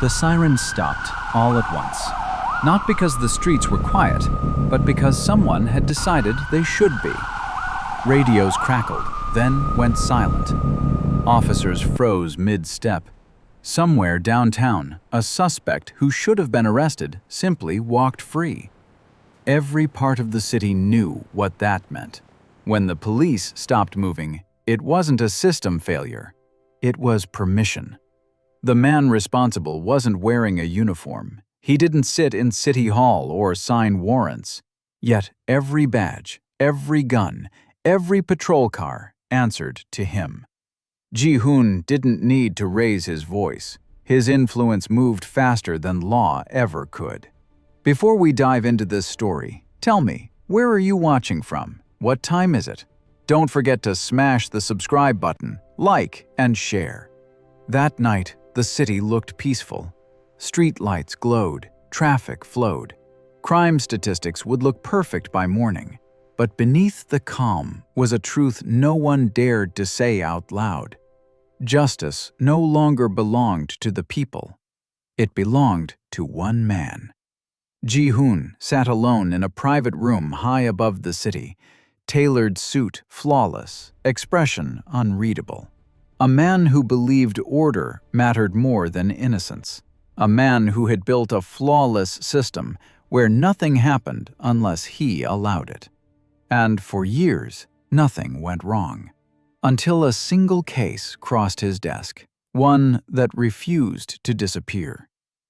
The sirens stopped all at once. Not because the streets were quiet, but because someone had decided they should be. Radios crackled, then went silent. Officers froze mid-step. Somewhere downtown, a suspect who should have been arrested simply walked free. Every part of the city knew what that meant. When the police stopped moving, it wasn't a system failure. It was permission. The man responsible wasn't wearing a uniform. He didn't sit in City Hall or sign warrants. Yet every badge, every gun, every patrol car answered to him. Ji-hoon didn't need to raise his voice. His influence moved faster than law ever could. Before we dive into this story, tell me, where are you watching from? What time is it? Don't forget to smash the subscribe button, like, and share. That night, the city looked peaceful. Street lights glowed, traffic flowed. Crime statistics would look perfect by morning. But beneath the calm was a truth no one dared to say out loud. Justice no longer belonged to the people. It belonged to one man. Ji-hoon sat alone in a private room high above the city, tailored suit flawless, expression unreadable. A man who believed order mattered more than innocence. A man who had built a flawless system where nothing happened unless he allowed it. And for years, nothing went wrong. Until a single case crossed his desk, one that refused to disappear.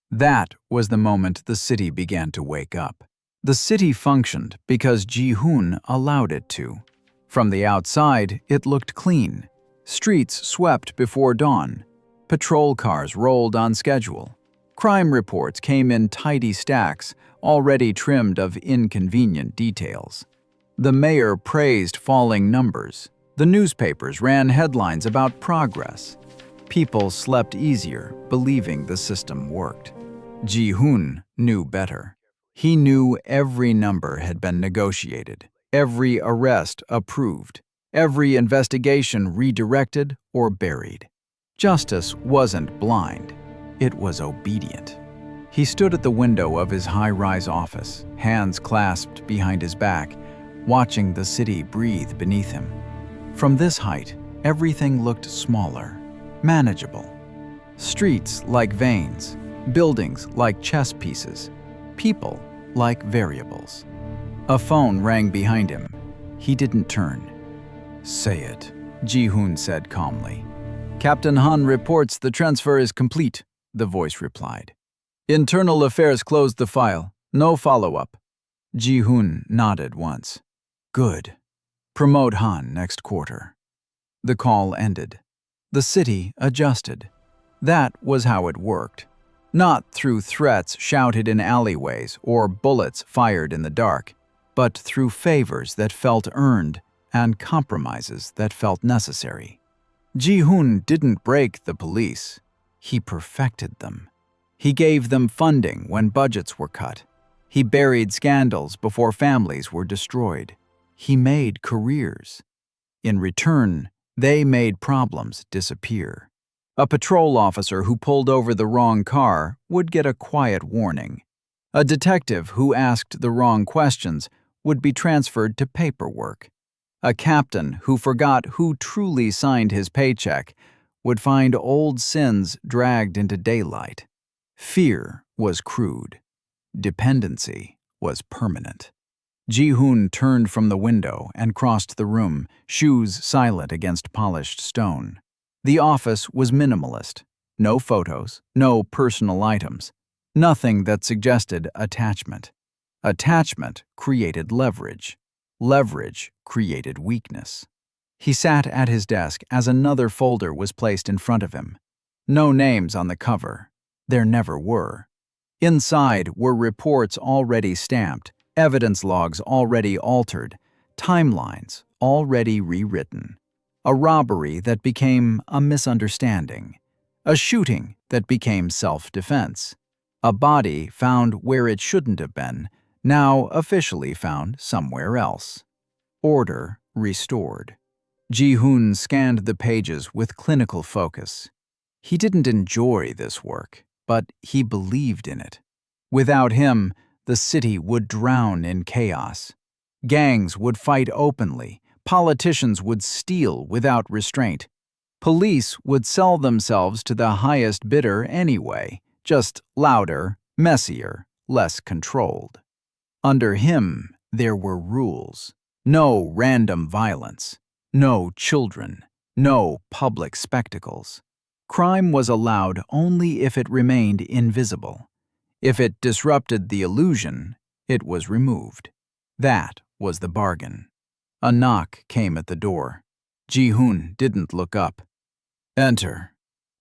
That was the moment the city began to wake up. The city functioned because Ji-hoon allowed it to. From the outside, it looked clean. Streets swept before dawn. Patrol cars rolled on schedule. Crime reports came in tidy stacks, already trimmed of inconvenient details. The mayor praised falling numbers. The newspapers ran headlines about progress. People slept easier, believing the system worked. Ji-hoon knew better. He knew every number had been negotiated, every arrest approved, every investigation redirected or buried. Justice wasn't blind. It was obedient. He stood at the window of his high-rise office, hands clasped behind his back, watching the city breathe beneath him. From this height, everything looked smaller, manageable. Streets like veins, buildings like chess pieces, people like variables. A phone rang behind him. He didn't turn. "Say it," Ji-hoon said calmly. "Captain Han reports the transfer is complete," the voice replied. "Internal Affairs closed the file. No follow-up." Ji-hoon nodded once. "Good. Promote Han next quarter." The call ended. The city adjusted. That was how it worked. Not through threats shouted in alleyways or bullets fired in the dark, but through favors that felt earned and compromises that felt necessary. Ji-hoon didn't break the police. He perfected them. He gave them funding when budgets were cut. He buried scandals before families were destroyed. He made careers. In return, they made problems disappear. A patrol officer who pulled over the wrong car would get a quiet warning. A detective who asked the wrong questions would be transferred to paperwork. A captain who forgot who truly signed his paycheck would find old sins dragged into daylight. Fear was crude. Dependency was permanent. Ji-hoon turned from the window and crossed the room, shoes silent against polished stone. The office was minimalist. No photos, no personal items. Nothing that suggested attachment. Attachment created leverage. Leverage created weakness. He sat at his desk as another folder was placed in front of him. No names on the cover. There never were. Inside were reports already stamped, evidence logs already altered, timelines already rewritten. A robbery that became a misunderstanding. A shooting that became self-defense. A body found where it shouldn't have been, now officially found somewhere else. Order restored. Ji-hoon scanned the pages with clinical focus. He didn't enjoy this work. but he believed in it. Without him, the city would drown in chaos. Gangs would fight openly, politicians would steal without restraint. Police would sell themselves to the highest bidder anyway, just louder, messier, less controlled. Under him, there were rules. No random violence. No children. No public spectacles. Crime was allowed only if it remained invisible. If it disrupted the illusion, it was removed. That was the bargain. A knock came at the door. Ji-hoon didn't look up. "Enter."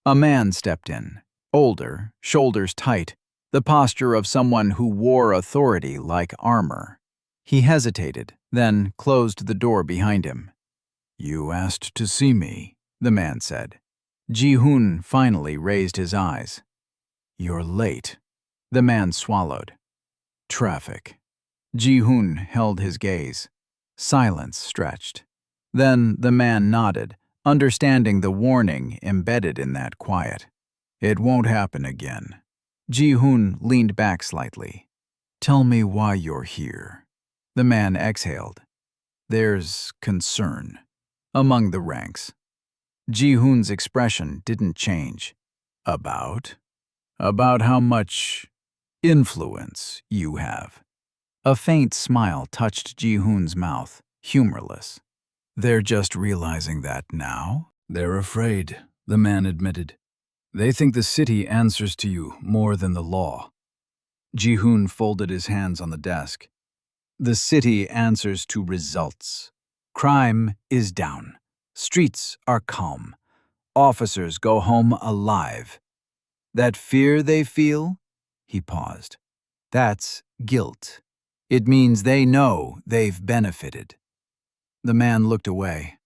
A man stepped in, older, shoulders tight, the posture of someone who wore authority like armor. He hesitated, then closed the door behind him. "You asked to see me," the man said. Ji-hoon finally raised his eyes. "You're late." The man swallowed. "Traffic." Ji-hoon held his gaze. Silence stretched. Then the man nodded, understanding the warning embedded in that quiet. "It won't happen again." Ji-hoon leaned back slightly. "Tell me why you're here." The man exhaled. "There's concern." Among the ranks. Ji-hoon's expression didn't change. "About? About how much influence you have." A faint smile touched Ji-hoon's mouth, humorless. "They're just realizing that now?" "They're afraid," the man admitted. "They think the city answers to you more than the law." Ji-hoon folded his hands on the desk. "The city answers to results. Crime is down. Streets are calm. Officers go home alive. That fear they feel?" He paused. "That's guilt. It means they know they've benefited." The man looked away.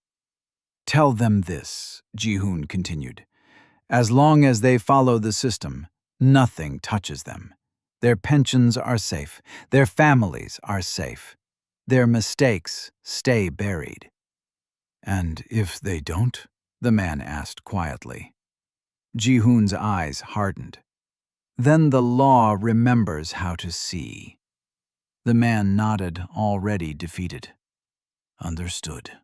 "Tell them this," Ji-hoon continued. "As long as they follow the system, nothing touches them. Their pensions are safe. Their families are safe. Their mistakes stay buried." "And if they don't?" the man asked quietly. Ji-hoon's eyes hardened. "Then the law remembers how to see." The man nodded, already defeated. "Understood."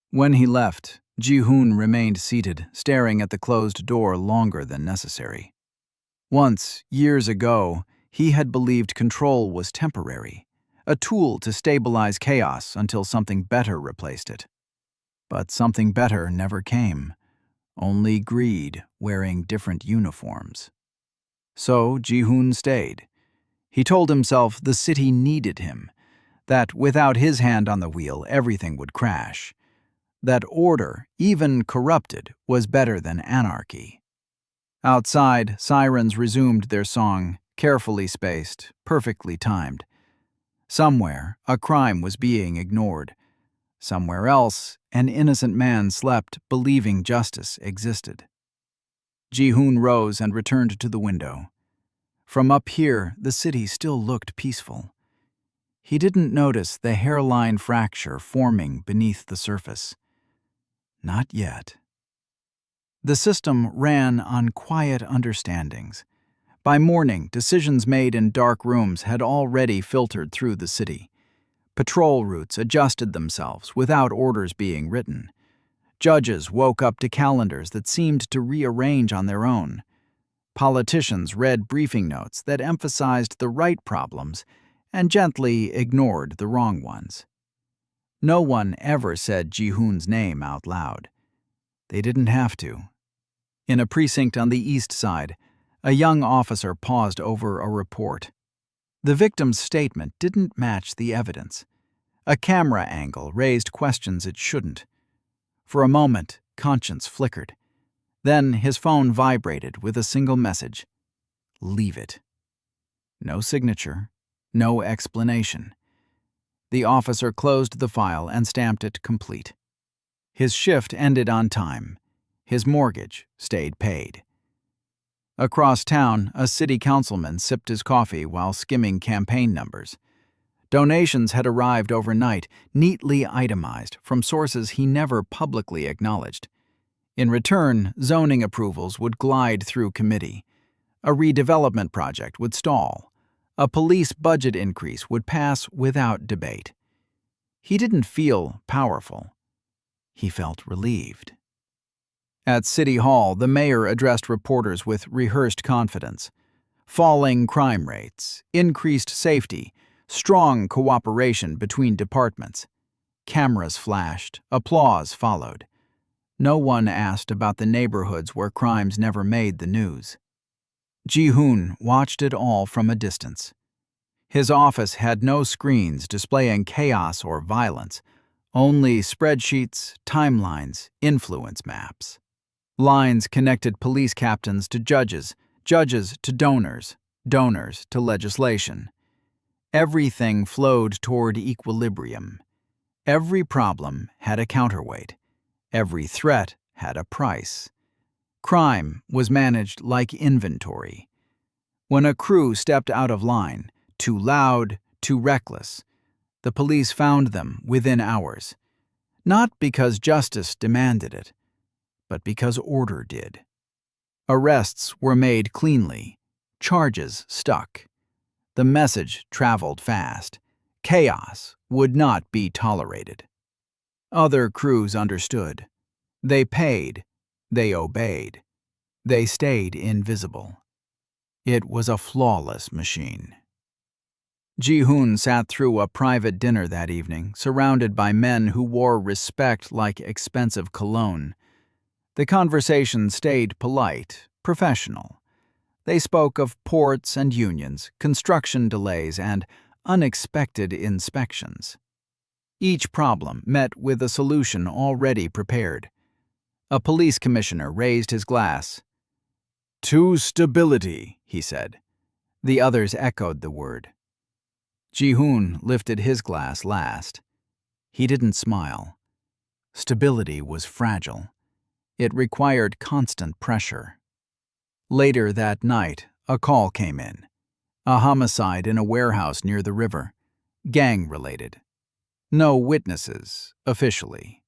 When he left, Ji-hoon remained seated, staring at the closed door longer than necessary. Once, years ago, he had believed control was temporary, a tool to stabilize chaos until something better replaced it. But something better never came, only greed wearing different uniforms. So Ji-hoon stayed. He told himself the city needed him, that without his hand on the wheel, everything would crash. That order, even corrupted, was better than anarchy. Outside, sirens resumed their song, carefully spaced, perfectly timed. Somewhere, a crime was being ignored. Somewhere else, an innocent man slept, believing justice existed. Ji-hoon rose and returned to the window. From up here, the city still looked peaceful. He didn't notice the hairline fracture forming beneath the surface. Not yet. The system ran on quiet understandings. By morning, decisions made in dark rooms had already filtered through the city. Patrol routes adjusted themselves without orders being written. Judges woke up to calendars that seemed to rearrange on their own. Politicians read briefing notes that emphasized the right problems and gently ignored the wrong ones. No one ever said Ji-hoon's name out loud. They didn't have to. In a precinct on the east side, a young officer paused over a report. The victim's statement didn't match the evidence. A camera angle raised questions it shouldn't. For a moment, conscience flickered. Then his phone vibrated with a single message. "Leave it." No signature, no explanation. The officer closed the file and stamped it complete. His shift ended on time. His mortgage stayed paid. Across town, a city councilman sipped his coffee while skimming campaign numbers. Donations had arrived overnight, neatly itemized from sources he never publicly acknowledged. In return, zoning approvals would glide through committee. A redevelopment project would stall. A police budget increase would pass without debate. He didn't feel powerful. He felt relieved. At City Hall, the mayor addressed reporters with rehearsed confidence. Falling crime rates, increased safety, strong cooperation between departments. Cameras flashed, applause followed. No one asked about the neighborhoods where crimes never made the news. Ji-hoon watched it all from a distance. His office had no screens displaying chaos or violence, only spreadsheets, timelines, influence maps. Lines connected police captains to judges, judges to donors, donors to legislation. Everything flowed toward equilibrium. Every problem had a counterweight. Every threat had a price. Crime was managed like inventory. When a crew stepped out of line, too loud, too reckless, the police found them within hours. Not because justice demanded it, but because order did. Arrests were made cleanly. Charges stuck. The message traveled fast. Chaos would not be tolerated. Other crews understood. They paid. They obeyed. They stayed invisible. It was a flawless machine. Ji-hoon sat through a private dinner that evening, surrounded by men who wore respect like expensive cologne. The conversation stayed polite, professional. They spoke of ports and unions, construction delays, and unexpected inspections. Each problem met with a solution already prepared. A police commissioner raised his glass. "To stability," he said. The others echoed the word. Ji-hoon lifted his glass last. He didn't smile. Stability was fragile. It required constant pressure. Later that night, a call came in. A homicide in a warehouse near the river. Gang-related. No witnesses, officially.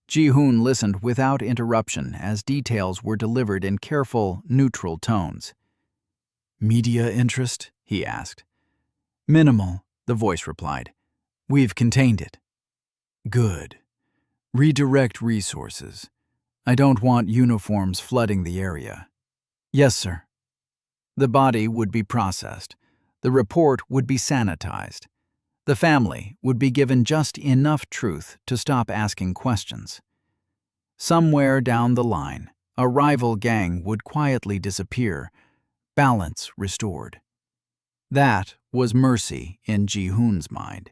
Ji-hoon listened without interruption as details were delivered in careful, neutral tones. "Media interest?" he asked. "Minimal," the voice replied. "We've contained it." "Good. Redirect resources. I don't want uniforms flooding the area." "Yes, sir." The body would be processed. The report would be sanitized. The family would be given just enough truth to stop asking questions. Somewhere down the line, a rival gang would quietly disappear, balance restored. That was mercy in Ji-hoon's mind.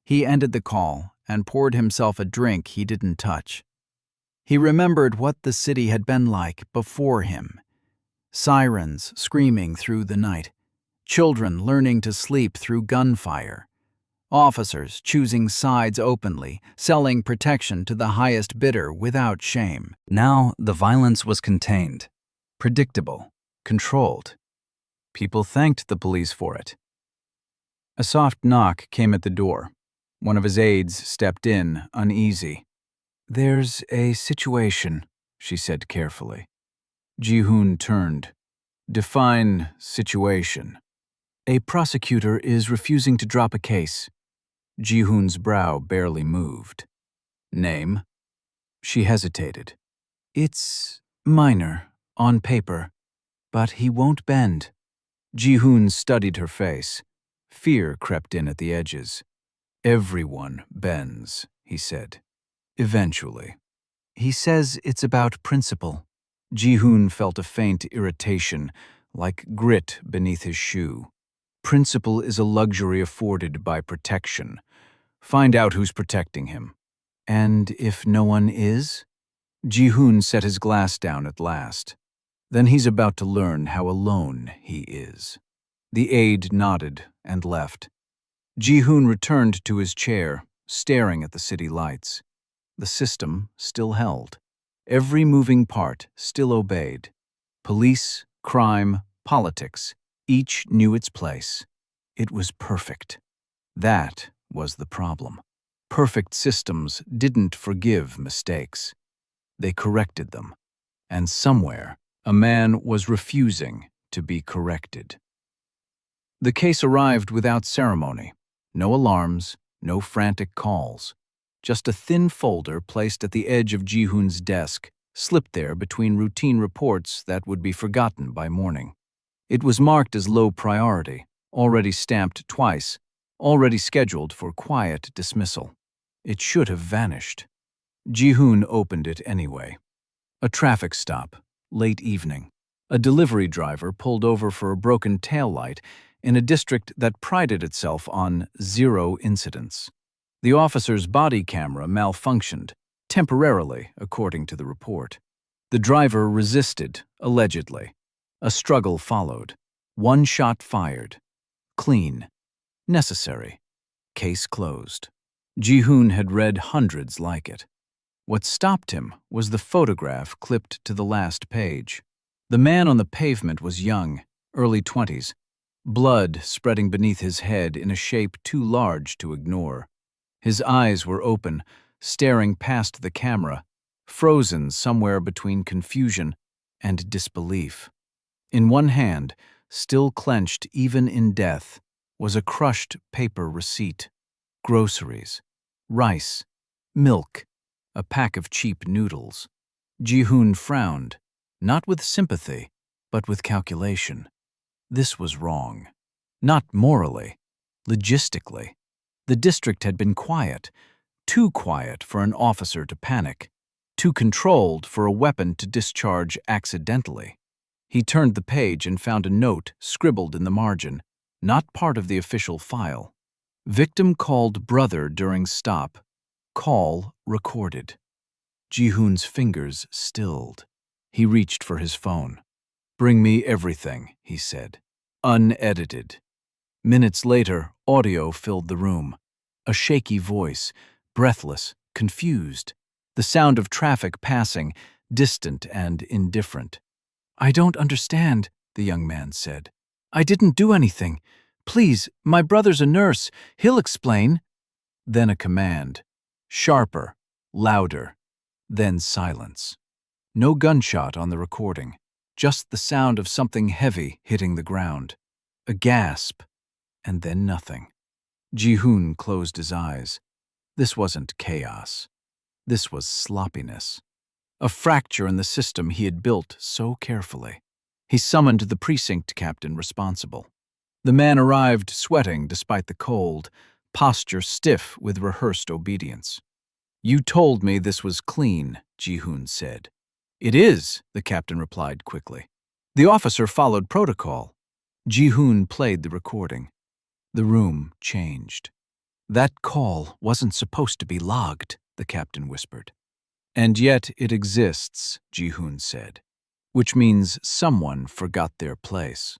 He ended the call and poured himself a drink he didn't touch. He remembered what the city had been like before him. Sirens screaming through the night, children learning to sleep through gunfire, officers choosing sides openly, selling protection to the highest bidder without shame. Now the violence was contained, predictable, controlled. People thanked the police for it. A soft knock came at the door. One of his aides stepped in, uneasy. "There's a situation," she said carefully. Ji-hoon turned. "Define situation." "A prosecutor is refusing to drop a case." Ji-hoon's brow barely moved. "Name?" She hesitated. "It's minor, on paper, but he won't bend." Ji-hoon studied her face. Fear crept in at the edges. "Everyone bends," he said. "Eventually." "He says it's about principle." Ji-hoon felt a faint irritation, like grit beneath his shoe. Principle is a luxury afforded by protection. Find out who's protecting him. "And if no one is?" Ji-hoon set his glass down at last. "Then he's about to learn how alone he is." The aide nodded and left. Ji-hoon returned to his chair, staring at the city lights. The system still held. Every moving part still obeyed. Police, crime, politics, each knew its place. It was perfect. That was the problem. Perfect systems didn't forgive mistakes. They corrected them. And somewhere, a man was refusing to be corrected. The case arrived without ceremony. No alarms, no frantic calls. Just a thin folder placed at the edge of Ji-hoon's desk, slipped there between routine reports that would be forgotten by morning. It was marked as low priority, already stamped twice, already scheduled for quiet dismissal. It should have vanished. Ji-hoon opened it anyway. A traffic stop, late evening. A delivery driver pulled over for a broken taillight in a district that prided itself on 0 incidents. The officer's body camera malfunctioned, temporarily, according to the report. The driver resisted, allegedly. A struggle followed. 1 shot fired. Clean. Necessary. Case closed. Ji-hoon had read hundreds like it. What stopped him was the photograph clipped to the last page. The man on the pavement was young, early 20s, blood spreading beneath his head in a shape too large to ignore. His eyes were open, staring past the camera, frozen somewhere between confusion and disbelief. In one hand, still clenched even in death, was a crushed paper receipt. Groceries, rice, milk, a pack of cheap noodles. Ji-hoon frowned, not with sympathy, but with calculation. This was wrong. Not morally, logistically. The district had been quiet, too quiet for an officer to panic, too controlled for a weapon to discharge accidentally. He turned the page and found a note scribbled in the margin, not part of the official file. Victim called brother during stop. Call recorded. Ji-hoon's fingers stilled. He reached for his phone. "Bring me everything," he said. Unedited. Minutes later, audio filled the room. A shaky voice, breathless, confused. The sound of traffic passing, distant and indifferent. "I don't understand," the young man said. "I didn't do anything. Please, my brother's a nurse. He'll explain." Then a command. Sharper, louder. Then silence. No gunshot on the recording. Just the sound of something heavy hitting the ground. A gasp. And then nothing. Ji-hoon closed his eyes. This wasn't chaos. This was sloppiness. A fracture in the system he had built so carefully. He summoned the precinct captain responsible. The man arrived sweating despite the cold, posture stiff with rehearsed obedience. "You told me this was clean," Ji-hoon said. "It is," the captain replied quickly. "The officer followed protocol." Ji-hoon played the recording. The room changed. "That call wasn't supposed to be logged," the captain whispered. "And yet it exists," Ji-hoon said, "which means someone forgot their place."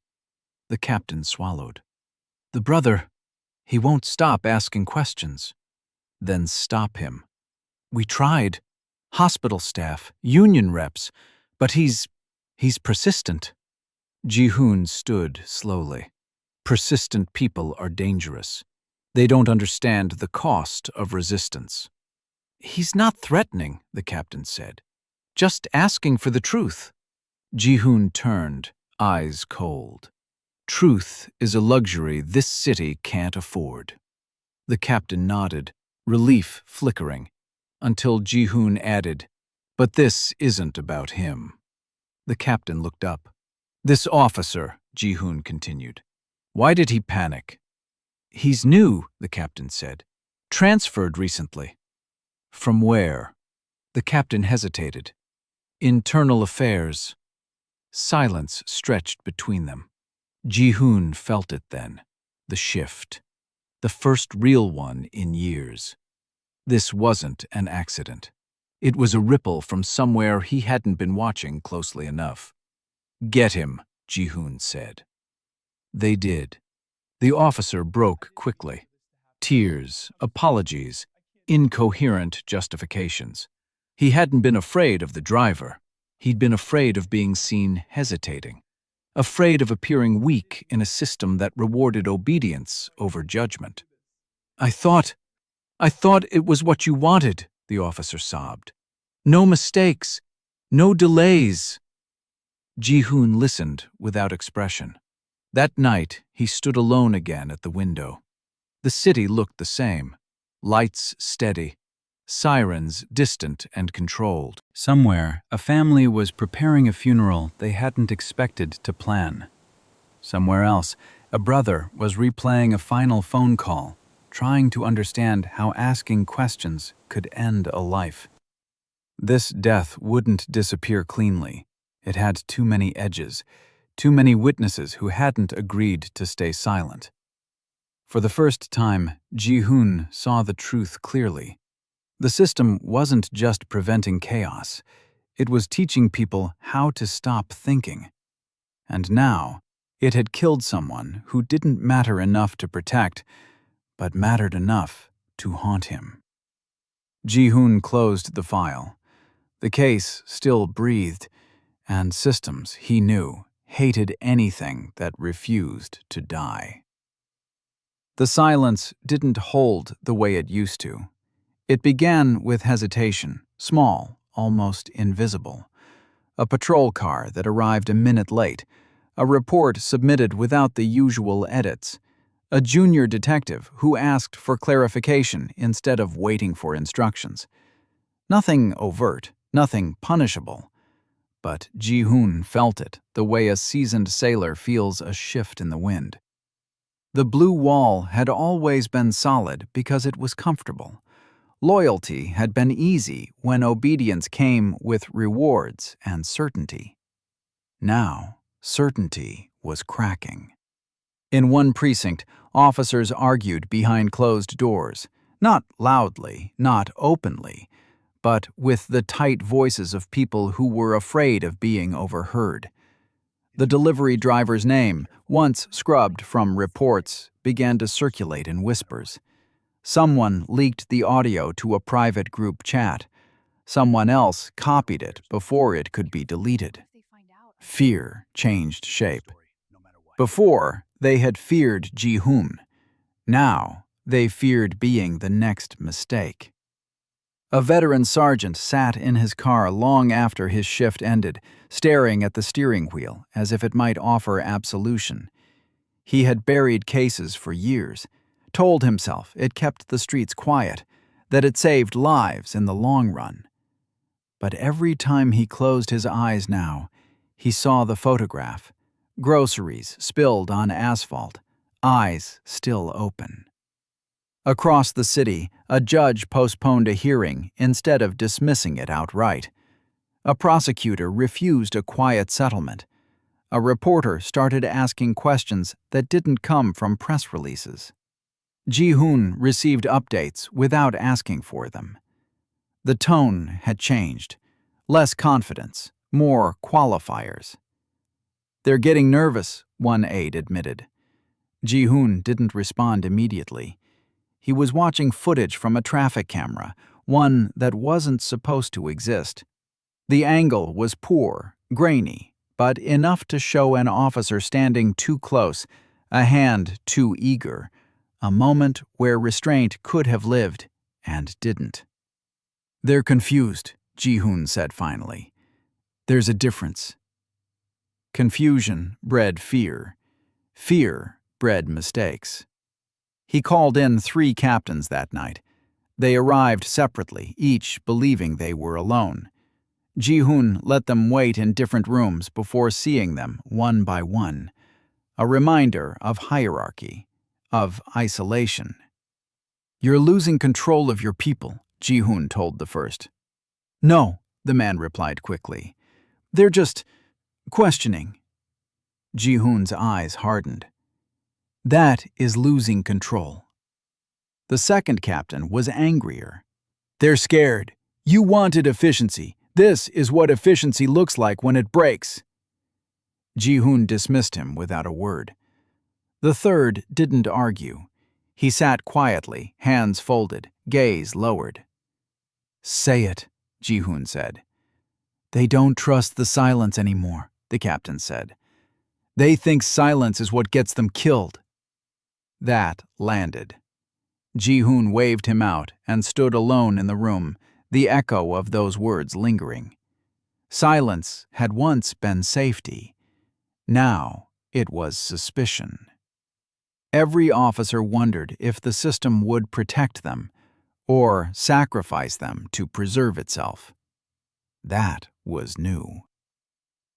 The captain swallowed. "The brother, he won't stop asking questions." "Then stop him." "We tried. Hospital staff, union reps, but he's persistent." Ji-hoon stood slowly. Persistent people are dangerous. They don't understand the cost of resistance. "He's not threatening," the captain said. "Just asking for the truth." Ji-hoon turned, eyes cold. "Truth is a luxury this city can't afford." The captain nodded, relief flickering, until Ji-hoon added, "But this isn't about him." The captain looked up. "This officer," Ji-hoon continued, "why did he panic?" "He's new," the captain said. "Transferred recently." "From where?" The captain hesitated. "Internal affairs." Silence stretched between them. Ji-hoon felt it then, the shift. The first real one in years. This wasn't an accident. It was a ripple from somewhere he hadn't been watching closely enough. "Get him," Ji-hoon said. They did. The officer broke quickly. Tears, apologies, incoherent justifications. He hadn't been afraid of the driver. He'd been afraid of being seen hesitating. Afraid of appearing weak in a system that rewarded obedience over judgment. I thought it was what you wanted," the officer sobbed. "No mistakes, no delays." Ji-hoon listened without expression. That night, he stood alone again at the window. The city looked the same. Lights steady, sirens distant and controlled. Somewhere, a family was preparing a funeral they hadn't expected to plan. Somewhere else, a brother was replaying a final phone call, trying to understand how asking questions could end a life. This death wouldn't disappear cleanly. It had too many edges, too many witnesses who hadn't agreed to stay silent. For the first time, Ji-hoon saw the truth clearly. The system wasn't just preventing chaos, it was teaching people how to stop thinking. And now, it had killed someone who didn't matter enough to protect, but mattered enough to haunt him. Ji-hoon closed the file. The case still breathed, and systems, he knew, hated anything that refused to die. The silence didn't hold the way it used to. It began with hesitation, small, almost invisible. A patrol car that arrived a minute late, a report submitted without the usual edits, a junior detective who asked for clarification instead of waiting for instructions. Nothing overt, nothing punishable. But Ji-hoon felt it the way a seasoned sailor feels a shift in the wind. The blue wall had always been solid because it was comfortable. Loyalty had been easy when obedience came with rewards and certainty. Now, certainty was cracking. In one precinct, officers argued behind closed doors, not loudly, not openly, but with the tight voices of people who were afraid of being overheard. The delivery driver's name, once scrubbed from reports, began to circulate in whispers. Someone leaked the audio to a private group chat. Someone else copied it before it could be deleted. Fear changed shape. Before, they had feared Ji-hoon. Now, they feared being the next mistake. A veteran sergeant sat in his car long after his shift ended, staring at the steering wheel as if it might offer absolution. He had buried cases for years, told himself it kept the streets quiet, that it saved lives in the long run. But every time he closed his eyes now, he saw the photograph, groceries spilled on asphalt, eyes still open. Across the city, a judge postponed a hearing instead of dismissing it outright. A prosecutor refused a quiet settlement. A reporter started asking questions that didn't come from press releases. Ji-hoon received updates without asking for them. The tone had changed. Less confidence, more qualifiers. "They're getting nervous," one aide admitted. Ji-hoon didn't respond immediately. He was watching footage from a traffic camera, one that wasn't supposed to exist. The angle was poor, grainy, but enough to show an officer standing too close, a hand too eager, a moment where restraint could have lived and didn't. "They're confused," Ji-hoon said finally. "There's a difference." Confusion bred fear. Fear bred mistakes. He called in 3 captains that night. They arrived separately, each believing they were alone. Ji-hoon let them wait in different rooms before seeing them one by one. A reminder of hierarchy, of isolation. "You're losing control of your people," Ji-hoon told the first. "No," the man replied quickly. "They're just questioning." Ji-hoon's eyes hardened. "That is losing control." The second captain was angrier. "They're scared. You wanted efficiency. This is what efficiency looks like when it breaks." Ji-hoon dismissed him without a word. The third didn't argue. He sat quietly, hands folded, gaze lowered. "Say it," Ji-hoon said. "They don't trust the silence anymore," the captain said. "They think silence is what gets them killed." That landed. Ji-hoon waved him out and stood alone in the room, the echo of those words lingering. Silence had once been safety. Now it was suspicion. Every officer wondered if the system would protect them or sacrifice them to preserve itself. That was new.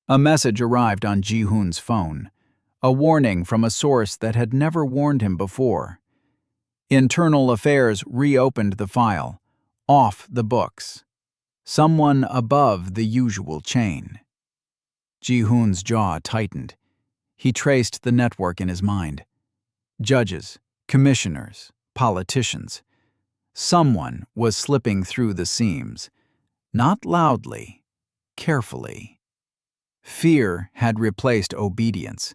A message arrived on Ji-hoon's phone, a warning from a source that had never warned him before. Internal Affairs reopened the file, off the books. Someone above the usual chain. Ji-hoon's jaw tightened. He traced the network in his mind. Judges, commissioners, politicians. Someone was slipping through the seams, not loudly, carefully. Fear had replaced obedience.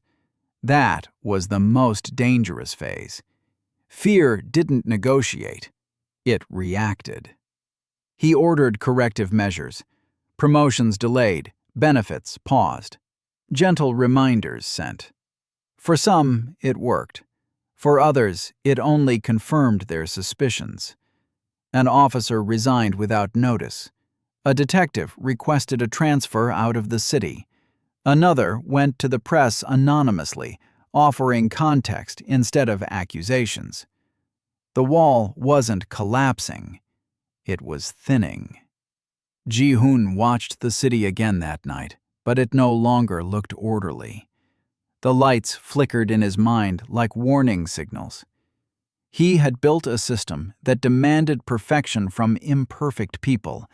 That was the most dangerous phase. Fear didn't negotiate. It reacted. He ordered corrective measures. Promotions delayed, benefits paused. Gentle reminders sent. For some, it worked. For others, it only confirmed their suspicions. An officer resigned without notice. A detective requested a transfer out of the city. Another went to the press anonymously, offering context instead of accusations. The wall wasn't collapsing. It was thinning. Ji-hoon watched the city again that night, but it no longer looked orderly. The lights flickered in his mind like warning signals. He had built a system that demanded perfection from imperfect people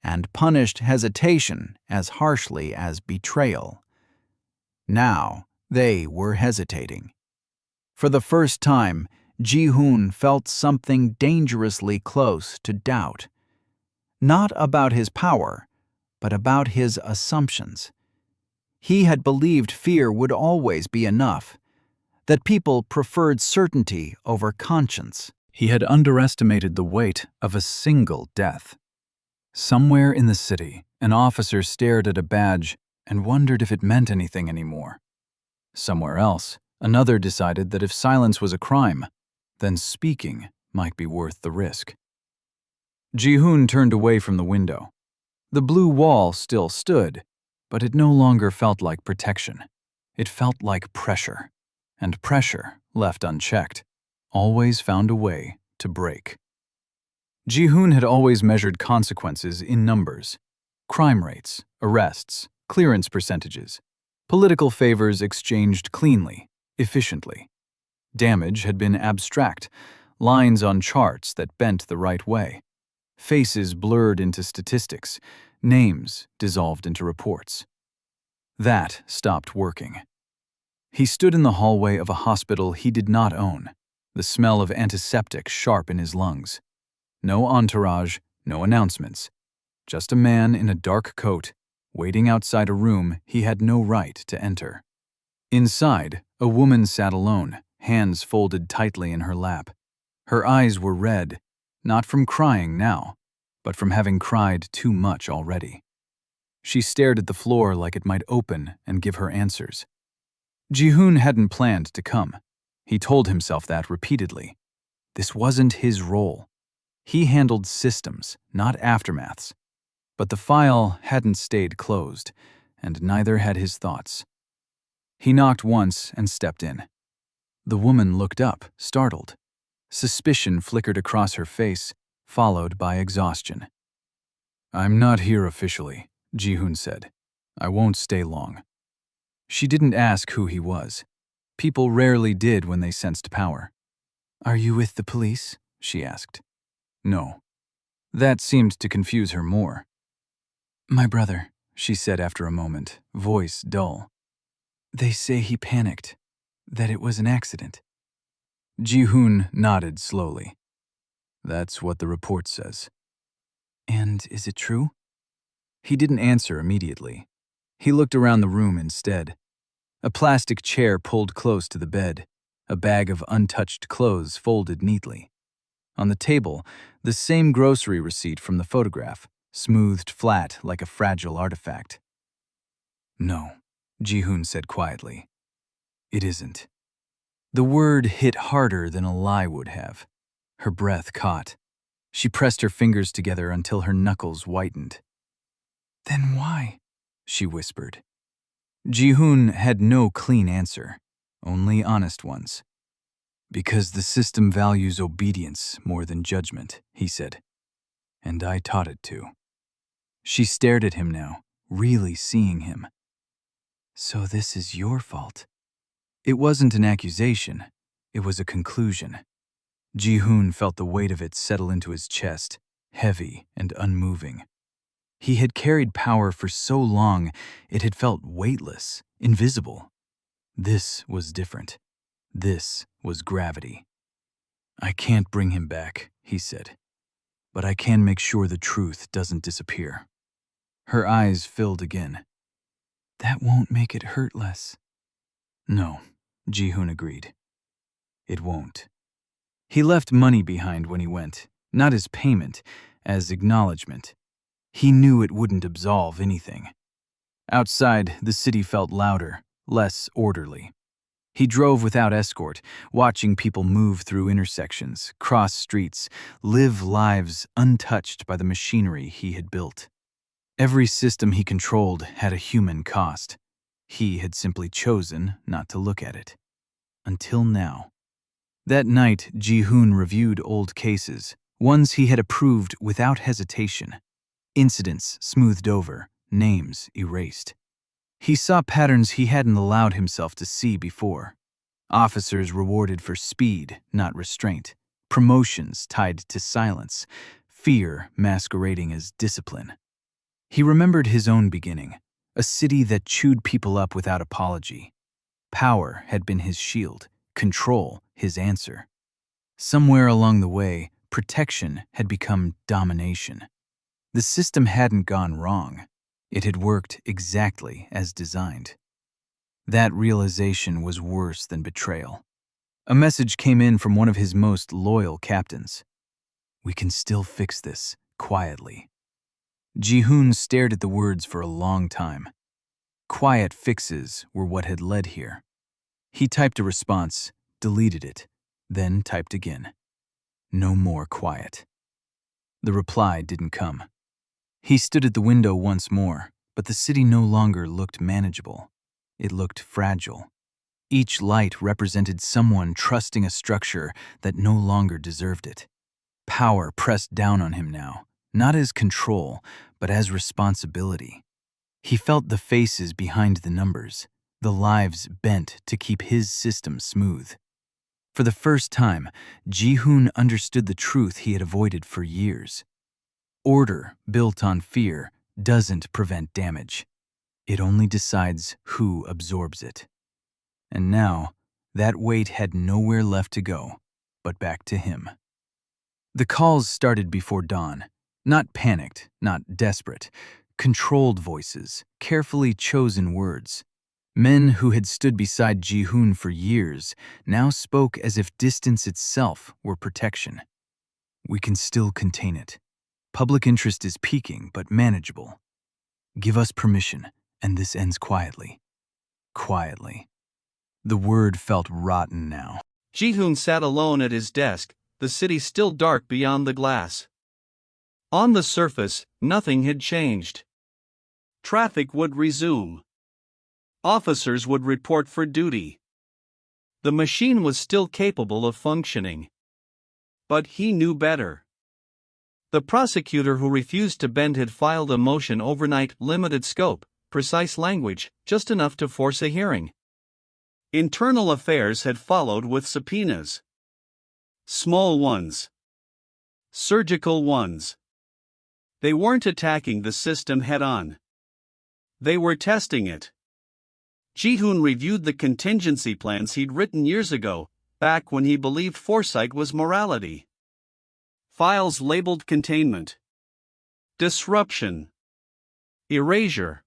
and punished hesitation as harshly as betrayal. Now they were hesitating. For the first time, Ji-hoon felt something dangerously close to doubt. Not about his power, but about his assumptions. He had believed fear would always be enough, that people preferred certainty over conscience. He had underestimated the weight of a single death. Somewhere in the city, an officer stared at a badge and wondered if it meant anything anymore. Somewhere else, another decided that if silence was a crime, then speaking might be worth the risk. Ji-hoon turned away from the window. The blue wall still stood, but it no longer felt like protection. It felt like pressure, and pressure, left unchecked, always found a way to break. Ji-hoon had always measured consequences in numbers. Crime rates, arrests, clearance percentages, political favors exchanged cleanly, efficiently. Damage had been abstract, lines on charts that bent the right way. Faces blurred into statistics, names dissolved into reports. That stopped working. He stood in the hallway of a hospital he did not own, the smell of antiseptic sharp in his lungs. No entourage, no announcements. Just a man in a dark coat, waiting outside a room he had no right to enter. Inside, a woman sat alone, hands folded tightly in her lap. Her eyes were red, not from crying now, but from having cried too much already. She stared at the floor like it might open and give her answers. Ji-hoon hadn't planned to come. He told himself that repeatedly. This wasn't his role. He handled systems, not aftermaths. But the file hadn't stayed closed, and neither had his thoughts. He knocked once and stepped in. The woman looked up, startled. Suspicion flickered across her face, followed by exhaustion. "I'm not here officially," Ji-hoon said. "I won't stay long." She didn't ask who he was. People rarely did when they sensed power. "Are you with the police?" she asked. No. That seemed to confuse her more. "My brother," she said after a moment, voice dull. "They say he panicked, that it was an accident." Ji-hoon nodded slowly. "That's what the report says." "And is it true?" He didn't answer immediately. He looked around the room instead. A plastic chair pulled close to the bed, a bag of untouched clothes folded neatly. On the table, the same grocery receipt from the photograph, smoothed flat like a fragile artifact. "No," Ji-hoon said quietly. "It isn't." The word hit harder than a lie would have. Her breath caught. She pressed her fingers together until her knuckles whitened. Then why? She whispered. Ji-hoon had no clean answer, only honest ones. Because the system values obedience more than judgment, he said. And I taught it to. She stared at him now, really seeing him. So this is your fault. It wasn't an accusation, it was a conclusion. Ji-hoon felt the weight of it settle into his chest, heavy and unmoving. He had carried power for so long, it had felt weightless, invisible. This was different. This was gravity. I can't bring him back, he said, but I can make sure the truth doesn't disappear. Her eyes filled again. That won't make it hurt less. No, Ji-hoon agreed. It won't. He left money behind when he went, not as payment, as acknowledgement. He knew it wouldn't absolve anything. Outside, the city felt louder, less orderly. He drove without escort, watching people move through intersections, cross streets, live lives untouched by the machinery he had built. Every system he controlled had a human cost. He had simply chosen not to look at it. Until now. That night, Ji-hoon reviewed old cases, ones he had approved without hesitation. Incidents smoothed over, names erased. He saw patterns he hadn't allowed himself to see before. Officers rewarded for speed, not restraint. Promotions tied to silence. Fear masquerading as discipline. He remembered his own beginning, a city that chewed people up without apology. Power had been his shield, control his answer. Somewhere along the way, protection had become domination. The system hadn't gone wrong. It had worked exactly as designed. That realization was worse than betrayal. A message came in from one of his most loyal captains. We can still fix this, quietly. Ji-hoon stared at the words for a long time. Quiet fixes were what had led here. He typed a response, deleted it, then typed again. No more quiet. The reply didn't come. He stood at the window once more, but the city no longer looked manageable. It looked fragile. Each light represented someone trusting a structure that no longer deserved it. Power pressed down on him now, not as control, but as responsibility. He felt the faces behind the numbers, the lives bent to keep his system smooth. For the first time, Ji-hoon understood the truth he had avoided for years. Order built on fear doesn't prevent damage. It only decides who absorbs it. And now, that weight had nowhere left to go, but back to him. The calls started before dawn. Not panicked, not desperate. Controlled voices, carefully chosen words. Men who had stood beside Ji-hoon for years now spoke as if distance itself were protection. We can still contain it. Public interest is peaking, but manageable. Give us permission, and this ends quietly. Quietly. The word felt rotten now. Ji-hoon sat alone at his desk, the city still dark beyond the glass. On the surface, nothing had changed. Traffic would resume. Officers would report for duty. The machine was still capable of functioning. But he knew better. The prosecutor who refused to bend had filed a motion overnight, limited scope, precise language, just enough to force a hearing. Internal Affairs had followed with subpoenas. Small ones. Surgical ones. They weren't attacking the system head-on. They were testing it. Ji-hoon reviewed the contingency plans he'd written years ago, back when he believed foresight was morality. Files labeled containment, disruption, erasure.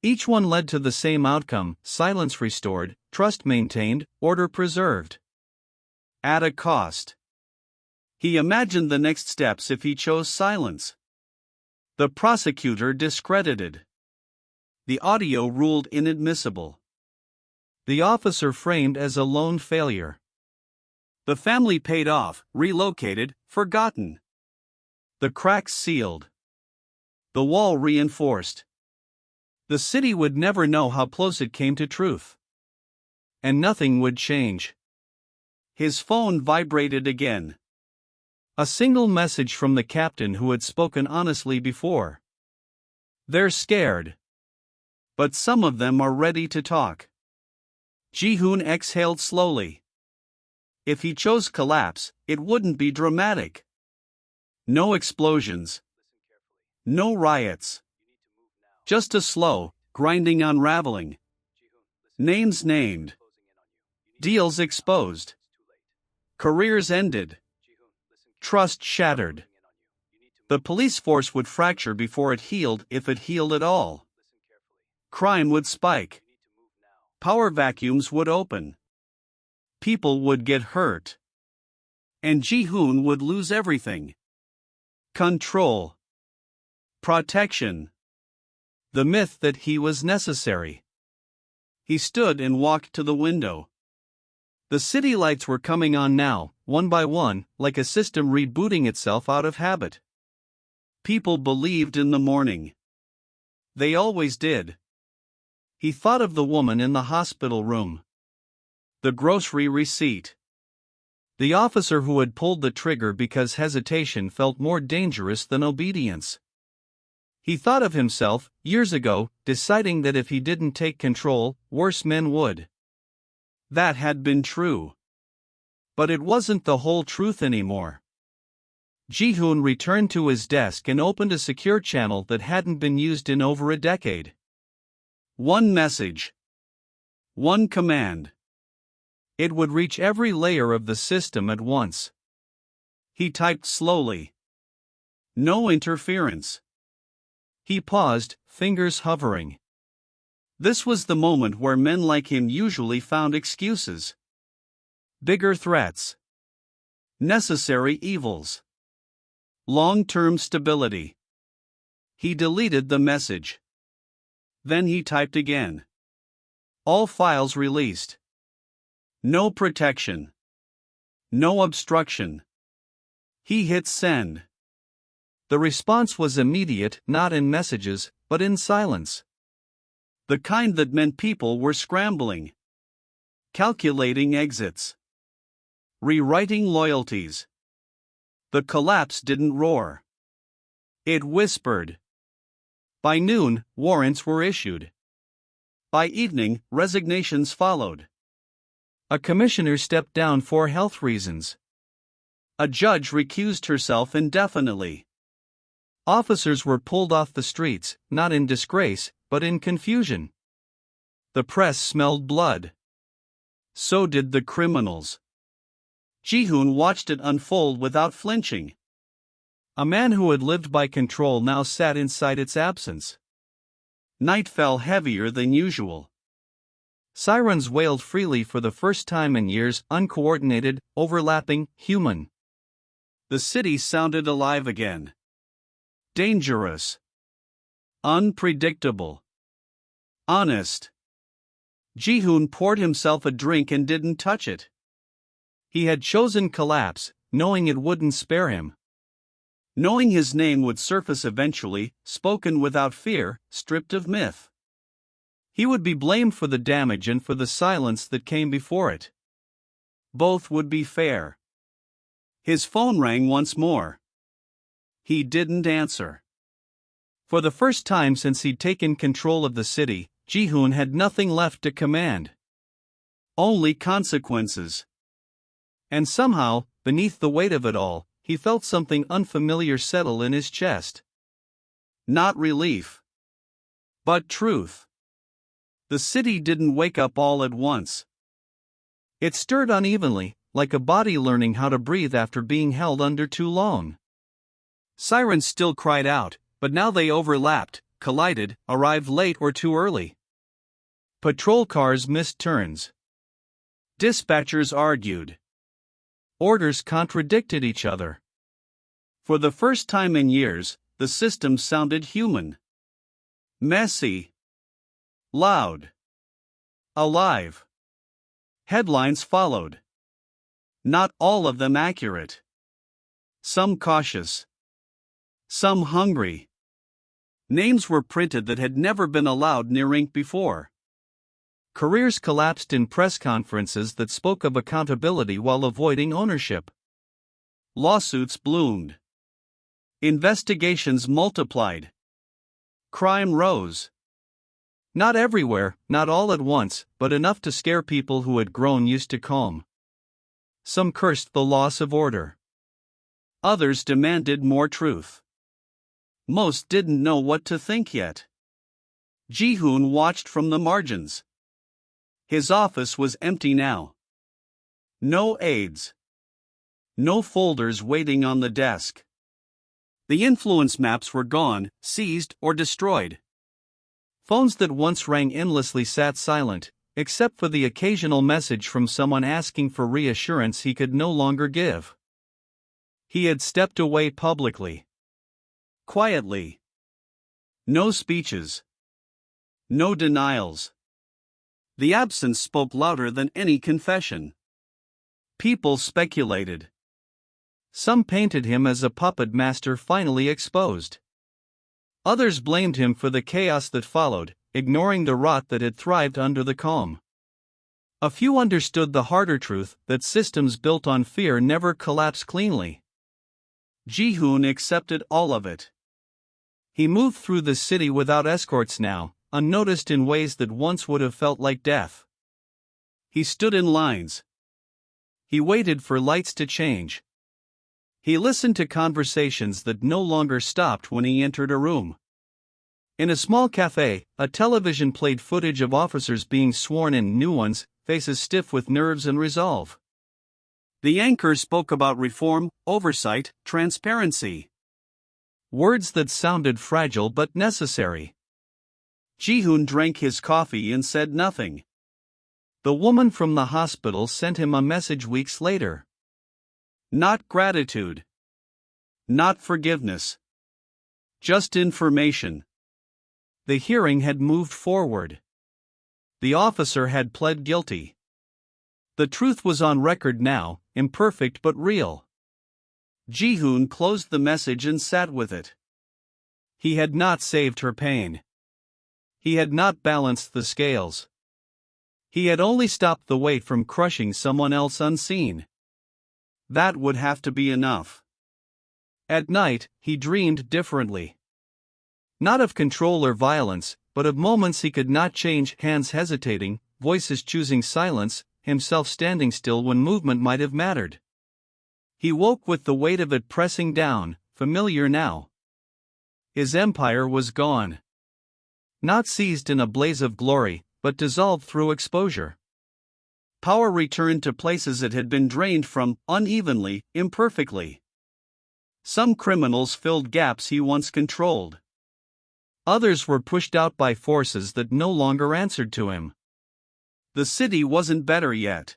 Each one led to the same outcome: silence restored, trust maintained, order preserved. At a cost. He imagined the next steps if he chose silence. The prosecutor discredited. The audio ruled inadmissible. The officer framed as a lone failure. The family paid off, relocated, forgotten. The cracks sealed. The wall reinforced. The city would never know how close it came to truth. And nothing would change. His phone vibrated again. A single message from the captain who had spoken honestly before. They're scared. But some of them are ready to talk. Ji-hoon exhaled slowly. If he chose collapse, it wouldn't be dramatic. No explosions. No riots. Just a slow, grinding unraveling. Names named. Deals exposed. Careers ended. Trust shattered. The police force would fracture before it healed, if it healed at all. Crime would spike. Power vacuums would open. People would get hurt. And Ji-hoon would lose everything. Control. Protection. The myth that he was necessary. He stood and walked to the window. The city lights were coming on now, one by one, like a system rebooting itself out of habit. People believed in the morning. They always did. He thought of the woman in the hospital room. The grocery receipt. The officer who had pulled the trigger because hesitation felt more dangerous than obedience. He thought of himself, years ago, deciding that if he didn't take control, worse men would. That had been true. But it wasn't the whole truth anymore. Ji-hoon returned to his desk and opened a secure channel that hadn't been used in over a decade. One message. One command. It would reach every layer of the system at once. He typed slowly. No interference. He paused, fingers hovering. This was the moment where men like him usually found excuses. Bigger threats. Necessary evils. Long-term stability. He deleted the message. Then he typed again. All files released. No protection. No obstruction. He hit send. The response was immediate, not in messages, but in silence. The kind that meant people were scrambling. Calculating exits. Rewriting loyalties. The collapse didn't roar. It whispered. By noon, warrants were issued. By evening, resignations followed. A commissioner stepped down for health reasons. A judge recused herself indefinitely. Officers were pulled off the streets, not in disgrace, but in confusion. The press smelled blood. So did the criminals. Ji-hoon watched it unfold without flinching. A man who had lived by control now sat inside its absence. Night fell heavier than usual. Sirens wailed freely for the first time in years, uncoordinated, overlapping, human. The city sounded alive again. Dangerous. Unpredictable. Honest. Ji-hoon poured himself a drink and didn't touch it. He had chosen collapse, knowing it wouldn't spare him. Knowing his name would surface eventually, spoken without fear, stripped of myth. He would be blamed for the damage and for the silence that came before it. Both would be fair. His phone rang once more. He didn't answer. For the first time since he'd taken control of the city, Ji-hoon had nothing left to command. Only consequences. And somehow, beneath the weight of it all, he felt something unfamiliar settle in his chest. Not relief. But truth. The city didn't wake up all at once. It stirred unevenly, like a body learning how to breathe after being held under too long. Sirens still cried out, but now they overlapped, collided, arrived late or too early. Patrol cars missed turns. Dispatchers argued. Orders contradicted each other. For the first time in years, the system sounded human. Messy. Loud. Alive. Headlines followed. Not all of them accurate. Some cautious. Some hungry. Names were printed that had never been allowed near ink before. Careers collapsed in press conferences that spoke of accountability while avoiding ownership. Lawsuits bloomed. Investigations multiplied. Crime rose. Not everywhere, not all at once, but enough to scare people who had grown used to calm. Some cursed the loss of order. Others demanded more truth. Most didn't know what to think yet. Ji-hoon watched from the margins. His office was empty now. No aides. No folders waiting on the desk. The influence maps were gone, seized, or destroyed. Phones that once rang endlessly sat silent, except for the occasional message from someone asking for reassurance he could no longer give. He had stepped away publicly. Quietly. No speeches. No denials. The absence spoke louder than any confession. People speculated. Some painted him as a puppet master finally exposed. Others blamed him for the chaos that followed, ignoring the rot that had thrived under the calm. A few understood the harder truth that systems built on fear never collapse cleanly. Ji-hoon accepted all of it. He moved through the city without escorts now, unnoticed in ways that once would have felt like death. He stood in lines. He waited for lights to change. He listened to conversations that no longer stopped when he entered a room. In a small cafe, a television played footage of officers being sworn in, new ones, faces stiff with nerves and resolve. The anchor spoke about reform, oversight, transparency. Words that sounded fragile but necessary. Ji-hoon drank his coffee and said nothing. The woman from the hospital sent him a message weeks later. Not gratitude. Not forgiveness. Just information. The hearing had moved forward. The officer had pled guilty. The truth was on record now, imperfect but real. Ji-hoon closed the message and sat with it. He had not saved her pain. He had not balanced the scales. He had only stopped the weight from crushing someone else unseen. That would have to be enough. At night, he dreamed differently. Not of control or violence, but of moments he could not change, hands hesitating, voices choosing silence, himself standing still when movement might have mattered. He woke with the weight of it pressing down, familiar now. His empire was gone. Not seized in a blaze of glory, but dissolved through exposure. Power returned to places it had been drained from, unevenly, imperfectly. Some criminals filled gaps he once controlled. Others were pushed out by forces that no longer answered to him. The city wasn't better yet.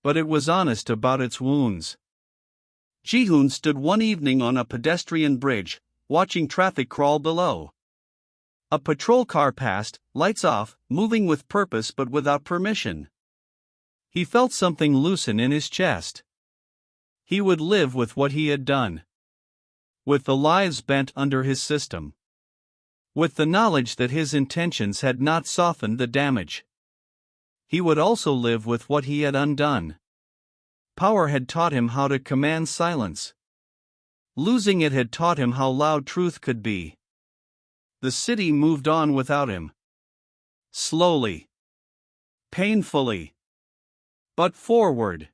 But it was honest about its wounds. Ji-hoon stood one evening on a pedestrian bridge, watching traffic crawl below. A patrol car passed, lights off, moving with purpose but without permission. He felt something loosen in his chest. He would live with what he had done. With the lives bent under his system. With the knowledge that his intentions had not softened the damage. He would also live with what he had undone. Power had taught him how to command silence. Losing it had taught him how loud truth could be. The city moved on without him. Slowly. Painfully. But forward.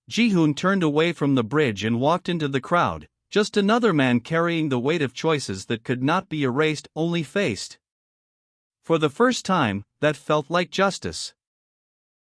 Ji-hoon turned away from the bridge and walked into the crowd, just another man carrying the weight of choices that could not be erased, only faced. For the first time, that felt like justice.